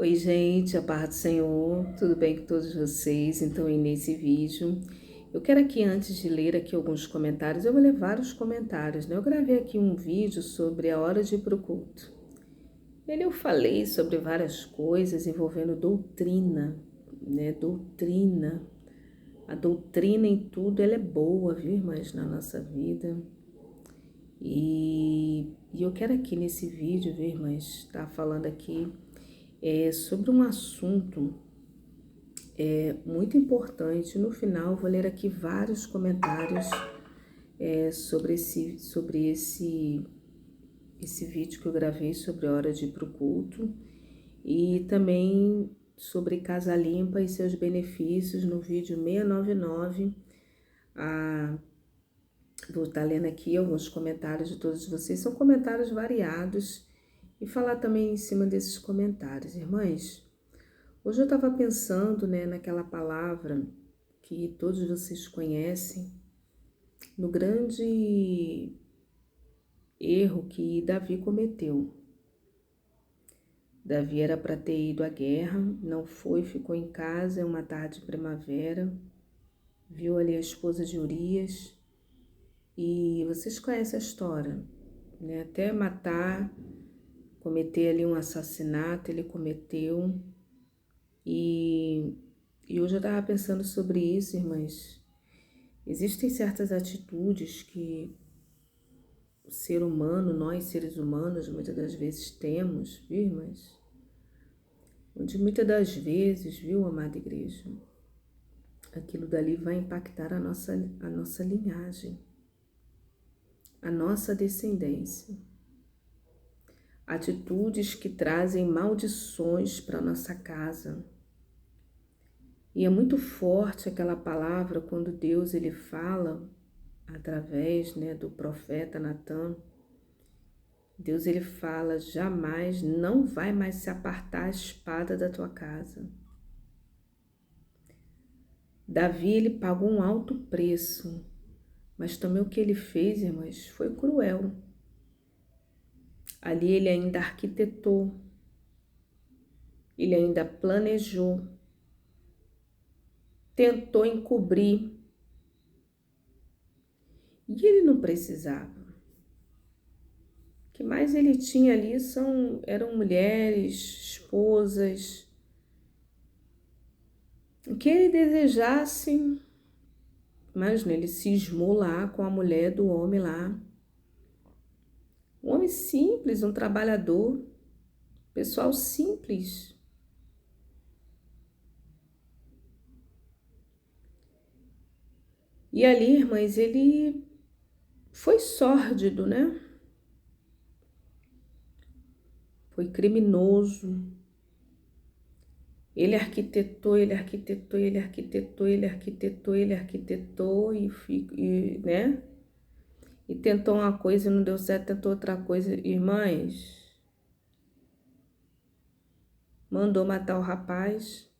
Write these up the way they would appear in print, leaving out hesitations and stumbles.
Oi, gente, a paz do Senhor, tudo bem com todos vocês? Então, nesse vídeo, eu quero aqui, antes de ler aqui alguns comentários, eu vou ler vários comentários, né? Eu gravei aqui um vídeo sobre a hora de ir para o culto. Nele eu falei sobre várias coisas envolvendo doutrina, né? Doutrina. A doutrina em tudo, ela é boa, viu, irmãs, na nossa vida. E eu quero aqui nesse vídeo, viu, irmãs, estar falando aqui sobre um assunto muito importante. No final, vou ler aqui vários comentários sobre esse vídeo que eu gravei sobre a hora de ir para o culto e também sobre Casa Limpa e seus benefícios no vídeo 699. Vou estar lendo aqui alguns comentários de todos vocês, são comentários variados, e falar também em cima desses comentários. Irmãs, hoje eu estava pensando, né, naquela palavra que todos vocês conhecem, no grande erro que Davi cometeu. Davi era para ter ido à guerra, não foi, ficou em casa, uma tarde de primavera, viu ali a esposa de Urias, e vocês conhecem a história, né? Até matar, cometer ali um assassinato, ele cometeu. E hoje eu estava pensando sobre isso, irmãs. Existem certas atitudes que o ser humano, nós seres humanos, muitas das vezes temos, viu, irmãs? Onde muitas das vezes, viu, amada igreja, aquilo dali vai impactar a nossa linhagem, a nossa descendência. Atitudes que trazem maldições para nossa casa. E é muito forte aquela palavra quando Deus ele fala através, né, do profeta Natan. Deus ele fala: jamais, não vai mais se apartar a espada da tua casa. Davi ele pagou um alto preço, mas também o que ele fez, irmãs, foi cruel. Ali ele ainda arquitetou, ele ainda planejou, tentou encobrir, e ele não precisava. O que mais ele tinha ali eram mulheres, esposas. O que ele desejasse, mas ele cismou lá com a mulher do homem lá. Um homem simples, um trabalhador, pessoal simples. E ali, irmãs, ele foi sórdido, né? Foi criminoso. Ele arquitetou, ele arquitetou, ele arquitetou, ele arquitetou, ele arquitetou né? E tentou uma coisa e não deu certo, tentou outra coisa. Irmãs, mandou matar o rapaz.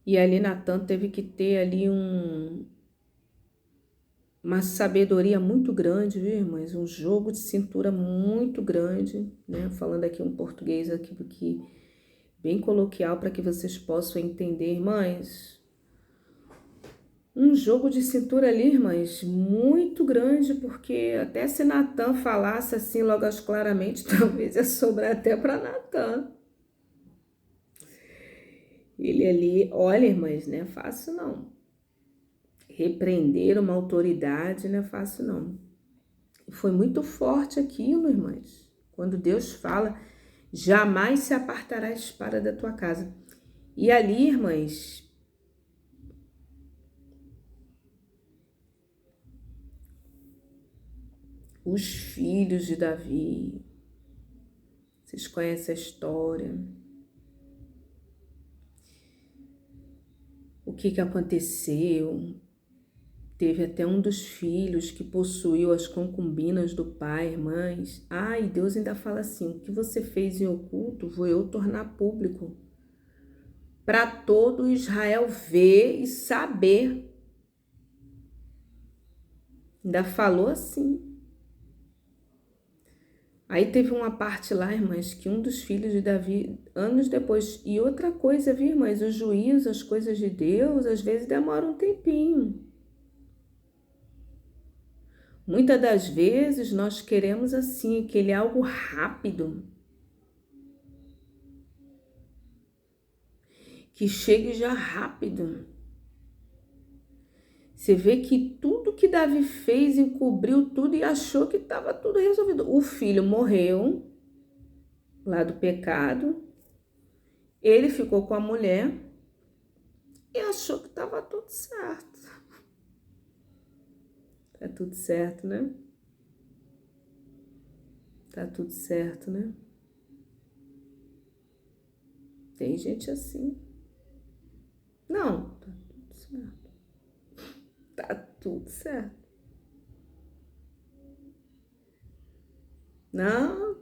E ali Natan teve que ter ali uma sabedoria muito grande, viu, irmãs? Um jogo de cintura muito grande, né? Falando aqui um português aqui bem coloquial para que vocês possam entender, irmãs. Um jogo de cintura ali, irmãs, muito grande, porque até se Natan falasse assim logo claramente, talvez ia sobrar até para Natan. Ele ali, olha, irmãs, não é fácil não. Repreender uma autoridade não é fácil não. Foi muito forte aquilo, irmãs. Quando Deus fala, jamais se apartará a espada da tua casa. E ali, irmãs, os filhos de Davi, vocês conhecem a história. O que aconteceu? Teve até um dos filhos que possuiu as concubinas do pai, irmãs. E Deus ainda fala assim: o que você fez em oculto, vou eu tornar público, para todo Israel ver e saber. Ainda falou assim. Aí teve uma parte lá, irmãs, que um dos filhos de Davi, anos depois, e outra coisa, viu, irmãs, o juízo, as coisas de Deus, às vezes demoram um tempinho. Muitas das vezes nós queremos assim, aquele algo rápido, que chegue já rápido. Você vê que tudo que Davi fez encobriu tudo e achou que estava tudo resolvido. O filho morreu lá do pecado, ele ficou com a mulher e achou que estava tudo certo. Tá tudo certo, né? Tá tudo certo, né? Tem gente assim. Não, tá tudo certo. Tá tudo certo. Não,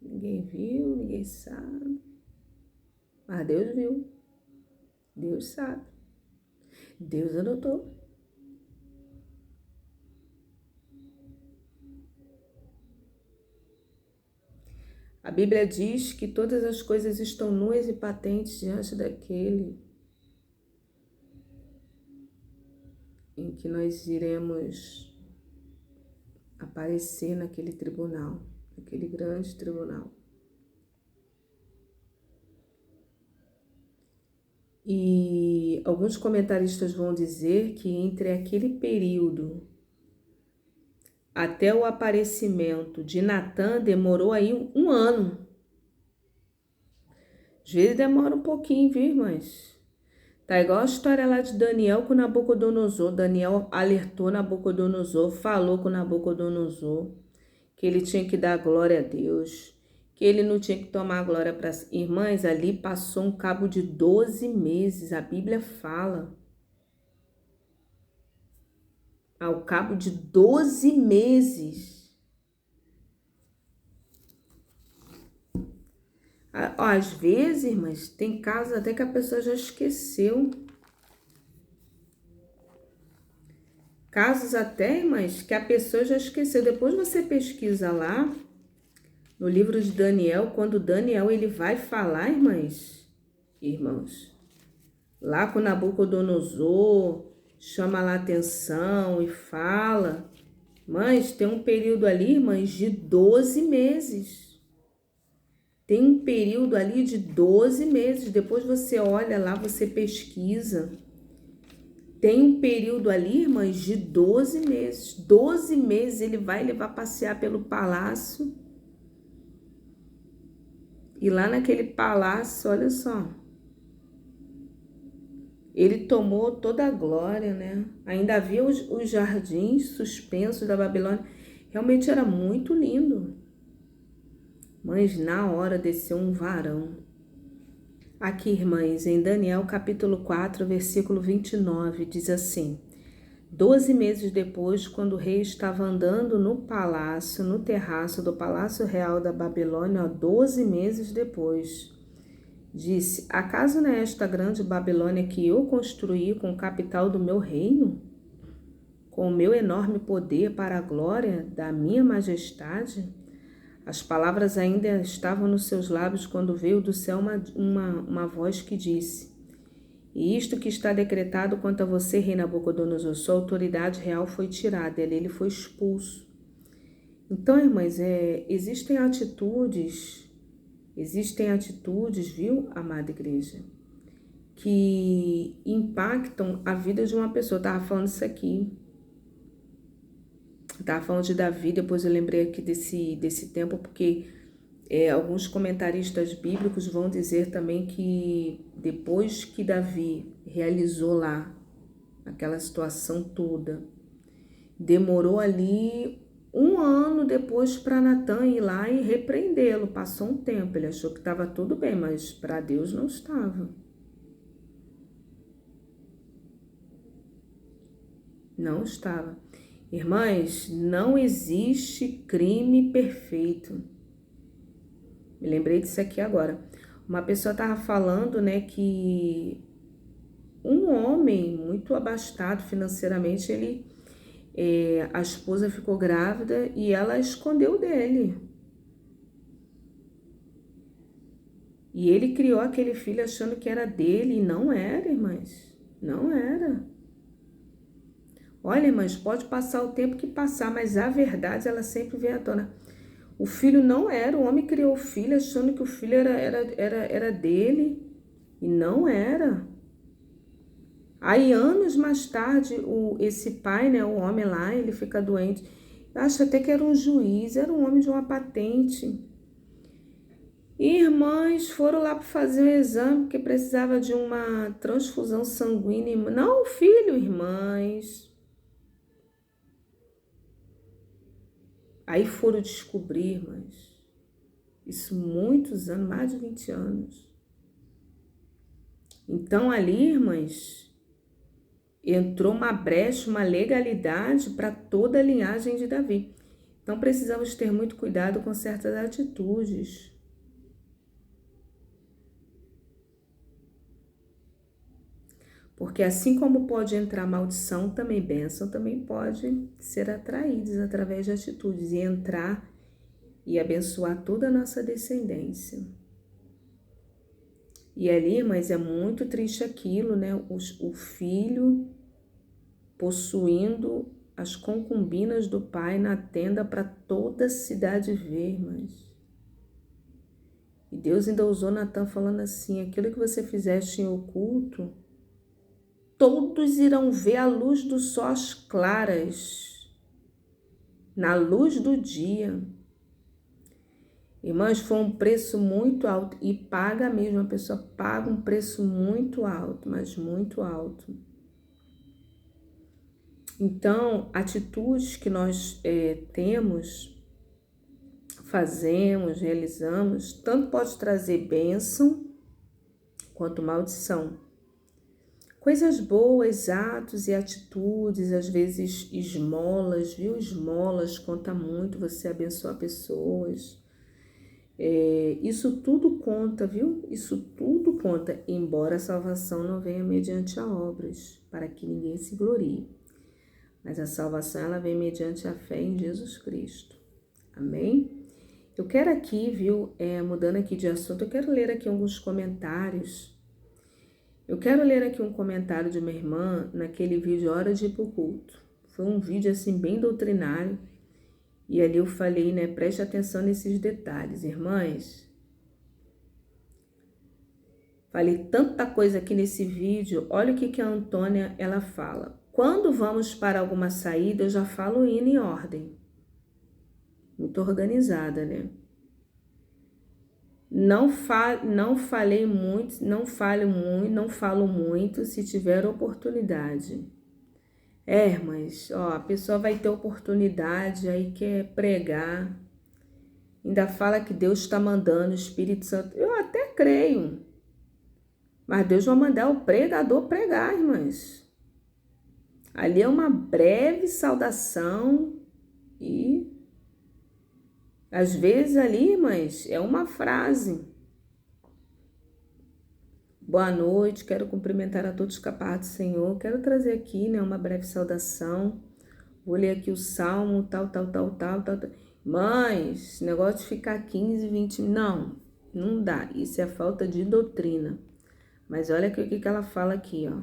ninguém viu, ninguém sabe. Mas Deus viu. Deus sabe. Deus anotou. A Bíblia diz que todas as coisas estão nuas e patentes diante daquele em que nós iremos aparecer naquele tribunal, naquele grande tribunal. E alguns comentaristas vão dizer que entre aquele período até o aparecimento de Natã demorou aí um ano. Às vezes demora um pouquinho, viu, irmãs? Tá igual a história lá de Daniel com Nabucodonosor. Daniel alertou Nabucodonosor, falou com Nabucodonosor que ele tinha que dar glória a Deus, que ele não tinha que tomar glória para si. Irmãs, ali passou um cabo de 12 meses, a Bíblia fala. Ao cabo de 12 meses. Às vezes, irmãs, tem casos até que a pessoa já esqueceu. Casos até, irmãs, que a pessoa já esqueceu. Depois você pesquisa lá, no livro de Daniel, quando Daniel ele vai falar, irmãos, lá com Nabucodonosor, chama lá a atenção e fala. Mas tem um período ali, irmãs, de 12 meses. Tem um período ali de 12 meses. Depois você olha lá, você pesquisa. Tem um período ali, irmãs, de 12 meses. 12 meses ele vai levar passear pelo palácio. E lá naquele palácio, olha só. Ele tomou toda a glória, né? Ainda havia os jardins suspensos da Babilônia. Realmente era muito lindo. Mas na hora desceu um varão. Aqui, irmãs, em Daniel capítulo 4, versículo 29, diz assim: 12 meses depois, quando o rei estava andando no palácio, no terraço do palácio real da Babilônia, 12 meses depois, disse: acaso não é esta grande Babilônia que eu construí com o capital do meu reino? Com o meu enorme poder para a glória da minha majestade? As palavras ainda estavam nos seus lábios quando veio do céu uma voz que disse: e isto que está decretado quanto a você, rei Nabucodonosor, sua autoridade real foi tirada, ele foi expulso. Então, irmãs, existem atitudes, viu, amada igreja, que impactam a vida de uma pessoa. Eu estava falando isso aqui. Estava falando de Davi, depois eu lembrei aqui desse tempo, porque alguns comentaristas bíblicos vão dizer também que depois que Davi realizou lá aquela situação toda, demorou ali um ano depois para Natã ir lá e repreendê-lo. Passou um tempo, ele achou que estava tudo bem, mas para Deus não estava. Não estava. Irmãs, não existe crime perfeito. Me lembrei disso aqui agora. Uma pessoa estava falando, né, que um homem muito abastado financeiramente, a esposa ficou grávida e ela escondeu dele. E ele criou aquele filho achando que era dele e não era, irmãs. Não era. Olha, irmãs, pode passar o tempo que passar, mas a verdade, ela sempre vem à tona. O filho não era, o homem criou o filho achando que o filho era dele e não era. Aí, anos mais tarde, esse pai, né, o homem lá, ele fica doente. Acha até que era um juiz, era um homem de uma patente. Irmãs foram lá para fazer um exame, porque precisava de uma transfusão sanguínea. Não, filho, irmãs. Aí foram descobrir, irmãs, isso muitos anos, mais de 20 anos. Então ali, irmãs, entrou uma brecha, uma legalidade para toda a linhagem de Davi. Então precisamos ter muito cuidado com certas atitudes. Porque assim como pode entrar maldição, também bênção, também pode ser atraídos através de atitudes e entrar e abençoar toda a nossa descendência. E ali, mas é muito triste aquilo, né? O filho possuindo as concubinas do pai na tenda para toda a cidade ver, irmãs. E Deus ainda usou Natan falando assim, aquilo que você fizeste em oculto, todos irão ver a luz do sol às claras, na luz do dia. Irmãs, foi um preço muito alto e paga mesmo, a pessoa paga um preço muito alto, mas muito alto. Então, atitudes que nós temos, fazemos, realizamos, tanto pode trazer bênção quanto maldição. Coisas boas, atos e atitudes, às vezes esmolas, viu? Esmolas conta muito, você abençoar pessoas. Isso tudo conta, viu? Isso tudo conta, embora a salvação não venha mediante a obras, para que ninguém se glorie. Mas a salvação, ela vem mediante a fé em Jesus Cristo. Amém? Eu quero aqui, viu, mudando aqui de assunto, eu quero ler aqui alguns comentários. Eu quero ler aqui um comentário de uma irmã naquele vídeo Hora de ir pro culto. Foi um vídeo assim bem doutrinário. E ali eu falei, né, preste atenção nesses detalhes, irmãs. Falei tanta coisa aqui nesse vídeo. Olha o que a Antônia, ela fala. Quando vamos para alguma saída, eu já falo indo em ordem. Muito organizada, né? Não falo muito se tiver oportunidade. Mas a pessoa vai ter oportunidade, aí quer pregar, ainda fala que Deus está mandando o Espírito Santo. Eu até creio, mas Deus vai mandar o pregador pregar, irmãs. Ali é uma breve saudação e às vezes ali, irmãs, é uma frase. Boa noite, quero cumprimentar a todos com a paz do Senhor. Quero trazer aqui, né, uma breve saudação. Vou ler aqui o salmo, tal. Mas, esse negócio de ficar 15, 20... Não dá. Isso é falta de doutrina. Mas olha aqui o que ela fala aqui, ó.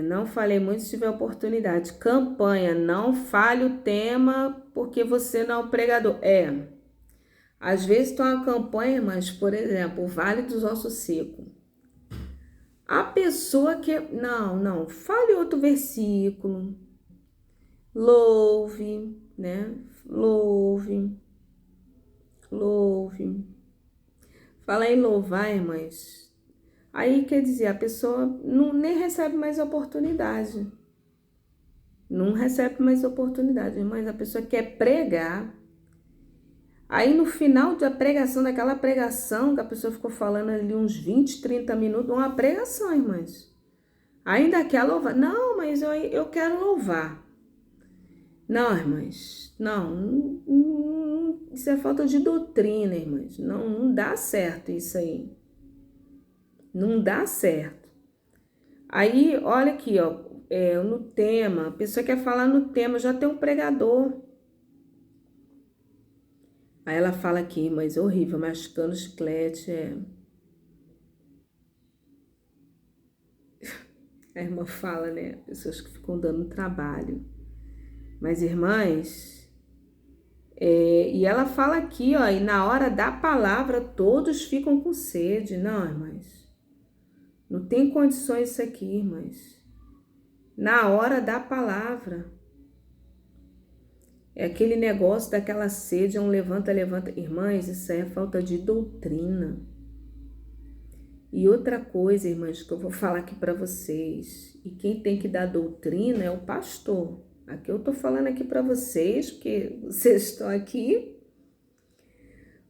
Não falei muito se tiver oportunidade. Campanha, não fale o tema porque você não é o pregador. Às vezes tem uma campanha, mas, por exemplo, o Vale dos Ossos Secos. A pessoa que... Não, fale outro versículo. Louve, né? Louve. Fala em louvar, irmãs. Aí quer dizer, a pessoa nem recebe mais oportunidade. Não recebe mais oportunidade, mas a pessoa quer pregar. Aí no final da pregação, daquela pregação, que a pessoa ficou falando ali uns 20, 30 minutos, uma pregação, irmãs. Ainda quer louvar. Não, mas eu quero louvar. Não, irmãs, não, isso é falta de doutrina, irmãs. Não dá certo isso aí. Não dá certo. Aí, olha aqui, ó, no tema, a pessoa quer falar no tema, já tem um pregador. Aí ela fala aqui, mas horrível, mascando chiclete, A irmã fala, né? Pessoas que ficam dando trabalho. Mas, irmãs, e ela fala aqui, ó, e na hora da palavra todos ficam com sede. Não, irmãs, não tem condições isso aqui, irmãs. Na hora da palavra. É aquele negócio daquela sede, um levanta. Irmãs, isso aí é falta de doutrina. E outra coisa, irmãs, que eu vou falar aqui para vocês, e quem tem que dar doutrina é o pastor. Aqui eu tô falando aqui para vocês, porque vocês estão aqui.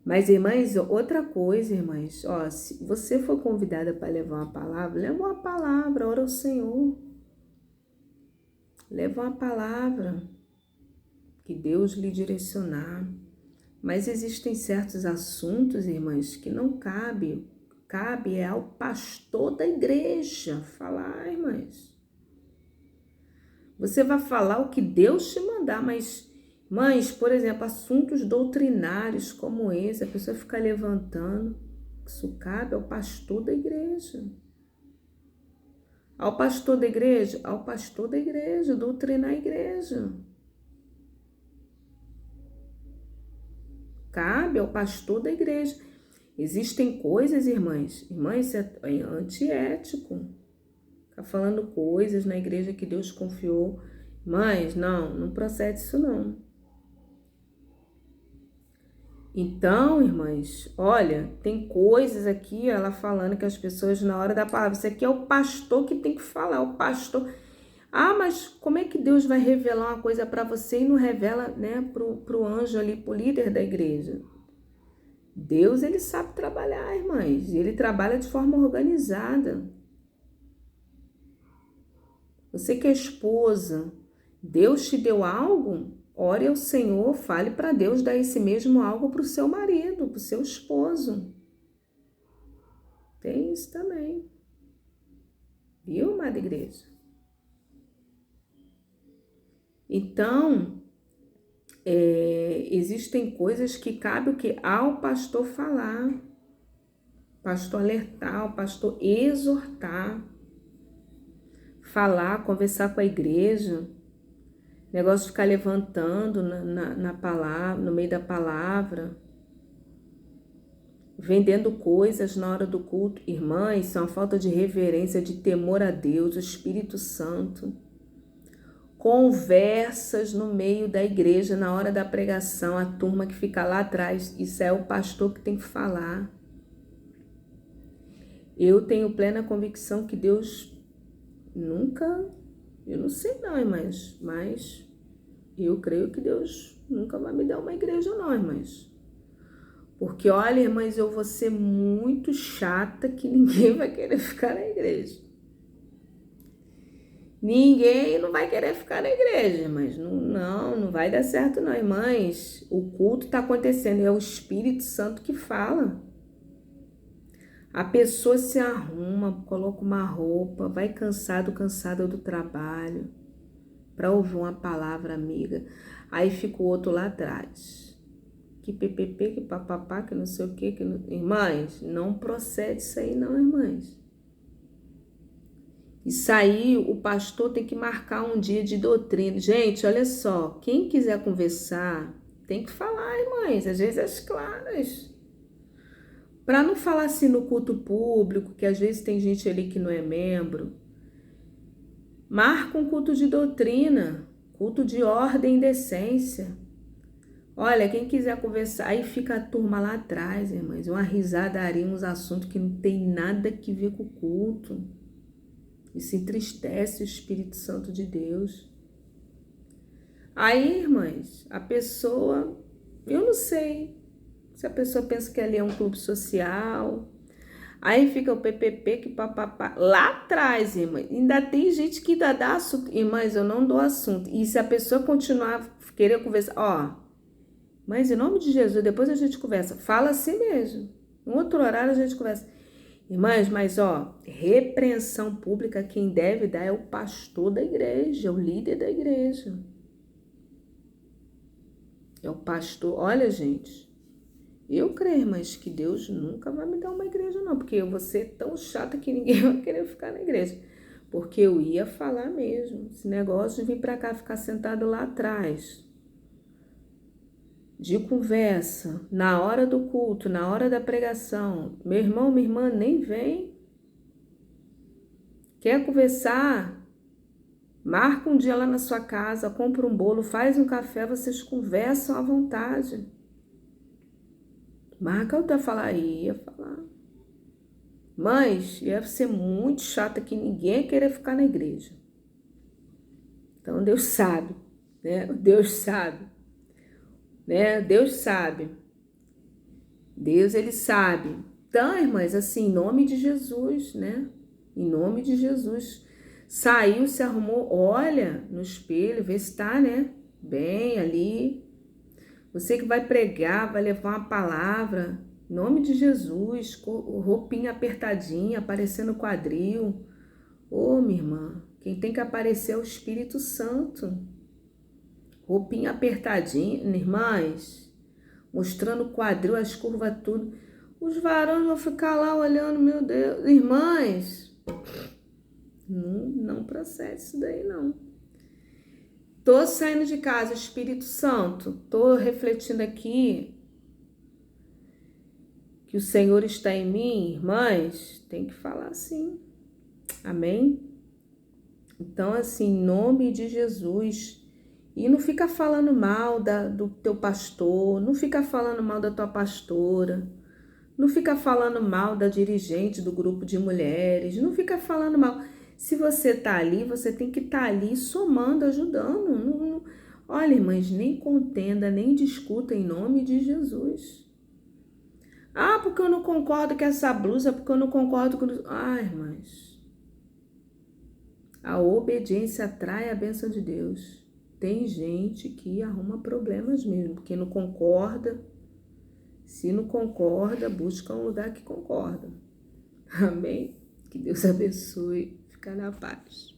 Mas, irmãs, outra coisa, irmãs, ó, se você for convidada para levar uma palavra, leva uma palavra, ora ao Senhor. Leva uma palavra que Deus lhe direcionar. Mas existem certos assuntos, irmãs, que não cabe é ao pastor da igreja falar, irmãs. Você vai falar o que Deus te mandar, mas, mães, por exemplo, assuntos doutrinários como esse, a pessoa fica levantando, isso cabe ao pastor da igreja. Ao pastor da igreja? Ao pastor da igreja, doutrinar a igreja. Cabe ao pastor da igreja. Existem coisas, irmãs, isso é antiético. Ficar falando coisas na igreja que Deus confiou. Mas não procede isso não. Então, irmãs, olha, tem coisas aqui, ela falando que as pessoas na hora da palavra, isso aqui é o pastor que tem que falar, o pastor. Ah, mas como é que Deus vai revelar uma coisa para você e não revela, né, pro anjo ali, pro líder da igreja? Deus, ele sabe trabalhar, irmãs, e ele trabalha de forma organizada. Você que é esposa, Deus te deu algo? Ore ao Senhor, fale para Deus dar esse mesmo algo para o seu marido, para o seu esposo. Tem isso também. Viu, amada igreja? Então, existem coisas que cabe o quê? Ao pastor falar, pastor alertar, o pastor exortar, falar, conversar com a igreja, negócio de ficar levantando na palavra, no meio da palavra, vendendo coisas na hora do culto. Irmãs, isso é uma falta de reverência, de temor a Deus, o Espírito Santo. Conversas no meio da igreja, na hora da pregação, a turma que fica lá atrás, isso é o pastor que tem que falar. Eu tenho plena convicção que Deus nunca, eu não sei não, irmãs, mas eu creio que Deus nunca vai me dar uma igreja não, irmãs. Porque, olha, irmãs, eu vou ser muito chata que ninguém vai querer ficar na igreja. Ninguém não vai querer ficar na igreja, mas não vai dar certo não, irmãs. O culto está acontecendo, é o Espírito Santo que fala. A pessoa se arruma, coloca uma roupa, vai cansada do trabalho, para ouvir uma palavra amiga. Aí fica o outro lá atrás. Que ppp, que papapá, que não sei o que. Irmãs, não procede isso aí não, irmãs. Isso aí, o pastor tem que marcar um dia de doutrina. Gente, olha só, quem quiser conversar, tem que falar, irmãs, às vezes as claras. Para não falar assim no culto público, que às vezes tem gente ali que não é membro. Marca um culto de doutrina, culto de ordem e decência. Olha, quem quiser conversar, aí fica a turma lá atrás, irmãs, uma risadaria, uns assuntos que não tem nada que ver com o culto. Isso entristece o Espírito Santo de Deus. Aí, irmãs, a pessoa, eu não sei se a pessoa pensa que ali é um clube social. Aí fica o PPP, que papapá. Lá atrás, irmãs, ainda tem gente que ainda dá assunto. Irmãs, eu não dou assunto. E se a pessoa continuar querer conversar, ó, mas em nome de Jesus, depois a gente conversa. Fala assim mesmo. Em outro horário a gente conversa. Irmãs, mas ó, repreensão pública quem deve dar é o pastor da igreja, o líder da igreja. É o pastor. Olha, gente, Eu creio, mas que Deus nunca vai me dar uma igreja, não, porque eu vou ser tão chata que ninguém vai querer ficar na igreja. Porque eu ia falar mesmo, esse negócio de vir para cá ficar sentado lá atrás, de conversa, na hora do culto, na hora da pregação. Meu irmão, minha irmã, nem vem. Quer conversar? Marca um dia lá na sua casa, compra um bolo, faz um café, vocês conversam à vontade. Marca outra falar, ia falar. Mas ia ser muito chata que ninguém ia querer ficar na igreja. Então Deus sabe, né? Deus sabe, né? Deus sabe. Deus, ele sabe. Então, irmãs, assim, em nome de Jesus, né? Em nome de Jesus. Saiu, se arrumou, olha no espelho, vê se tá, né? Bem ali. Você que vai pregar, vai levar uma palavra, em nome de Jesus, roupinha apertadinha, aparecendo o quadril. Ô, minha irmã, quem tem que aparecer é o Espírito Santo. Roupinha apertadinha, irmãs, mostrando o quadril, as curvas, tudo. Os varões vão ficar lá olhando, meu Deus. Irmãs, não procede isso daí, não. Tô saindo de casa, Espírito Santo, tô refletindo aqui que o Senhor está em mim, irmãs, tem que falar assim, amém? Então, assim, em nome de Jesus, e não fica falando mal do teu pastor, não fica falando mal da tua pastora, não fica falando mal da dirigente do grupo de mulheres, não fica falando mal. Se você tá ali, você tem que estar ali somando, ajudando. Olha, irmãs, nem contenda, nem discuta em nome de Jesus. Ah, porque eu não concordo com essa blusa, porque eu não concordo com... Ah, irmãs, a obediência atrai a bênção de Deus. Tem gente que arruma problemas mesmo, porque não concorda. Se não concorda, busca um lugar que concorda. Amém? Que Deus abençoe. Fica na paz.